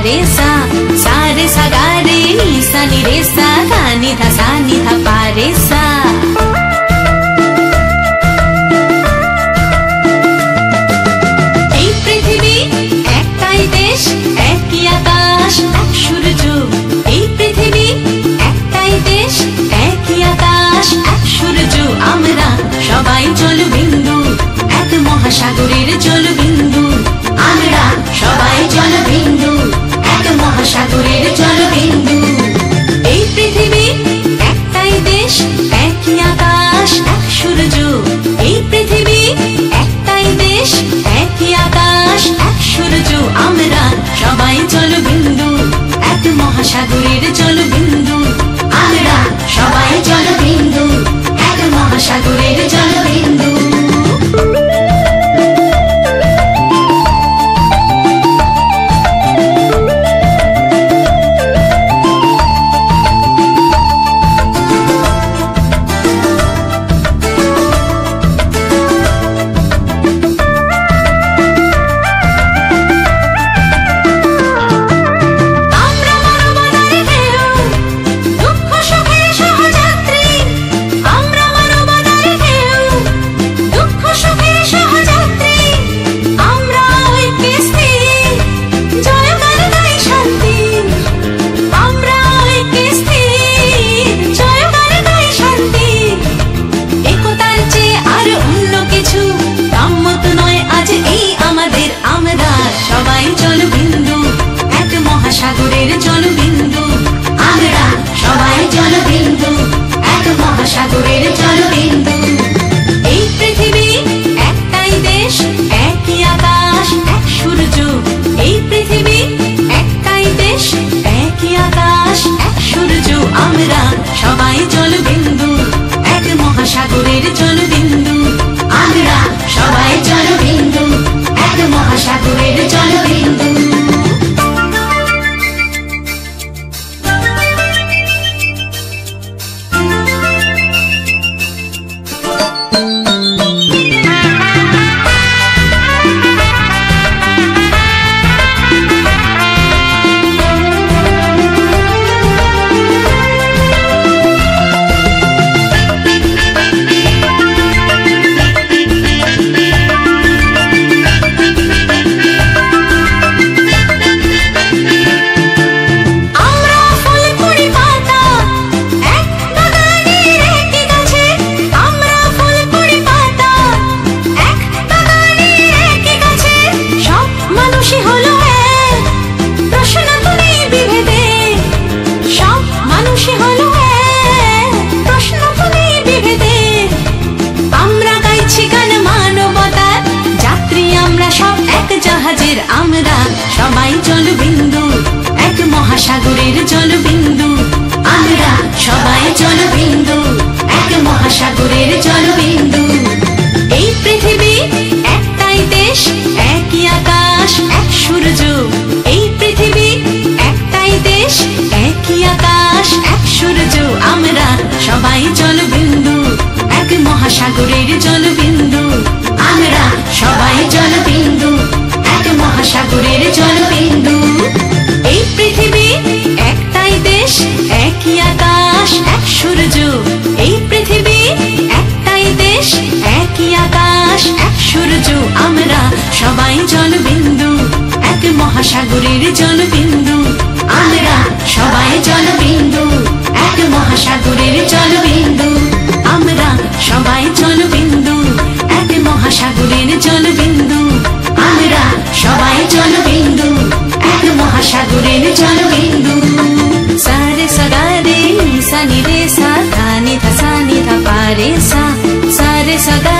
रे सा रे सा गा रे नी सा नी रे सा धा नी धा पा रे सा। এই পৃথিবী একটাই দেশ একই আকাশ এক সূর্য। এই পৃথিবী একটাই দেশ একই আকাশ এক সূর্য। আমরা সবাই জলবিন্দু এক মহাসাগরের জলবিন্দু। আমরা সবাই জলবিন্দু এক মহাসাগরের জলবিন্দু। এই পৃথিবী একটাই দেশ একই আকাশ এক সূর্য। এই পৃথিবী একটাই দেশ একই আকাশ এক সূর্য। আমরা সবাই জলবিন্দু এক মহাসাগরের জলবিন্দু। আমরা সবাই জলবিন্দু এক মহাসাগরের জলবিন্দু। সাগরের জলবিন্দু। আমরা সবাই জলবিন্দু এক মহাসাগরের জলবিন্দু। এই পৃথিবী একটাই দেশ একই আকাশ এক সূর্য। এই পৃথিবী একটাই দেশ একই আকাশ এক সূর্য। আমরা সবাই জলবিন্দু এক মহাসাগরের জলবিন্দু। আমরা সবাই জলবিন্দু এক মহাসাগরের জলবিন্দু। আমরা সবাই জলবিন্দু এক মহাসাগরের জলবিন্দু। আমরা সবাই জলবিন্দু এক মহাসাগরের জলবিন্দু। এই পৃথিবী একটাই দেশ একই আকাশ এক সূর্য। এই পৃথিবী একটাই দেশ একই আকাশ এক সূর্য। আমরা সবাই জলবিন্দু এক মহাসাগরের জলবিন্দু। আমরা সবাই জলবিন্দু এক মহাসাগরের জলবিন্দু। এই পৃথিবী একটাই দেশ একই আকাশ এক সূর্য। এই পৃথিবী একটাই দেশ একই আকাশ এক সূর্য। আমরা সবাই জলবিন্দু এক মহাসাগরের জলবিন্দু। আমরা সবাই জলবিন্দু এক মহাসাগরের জলবিন্দু। আমরা সবাই জলবিন্দু এক মহাসাগরের জলবিন্দু। আমরা সবাই জলবিন্দু এক মহাসাগরের জলবিন্দু। সা রে সা গা রে নি সা নি রে সা ধা নি ধা পা রে সা রে সা গা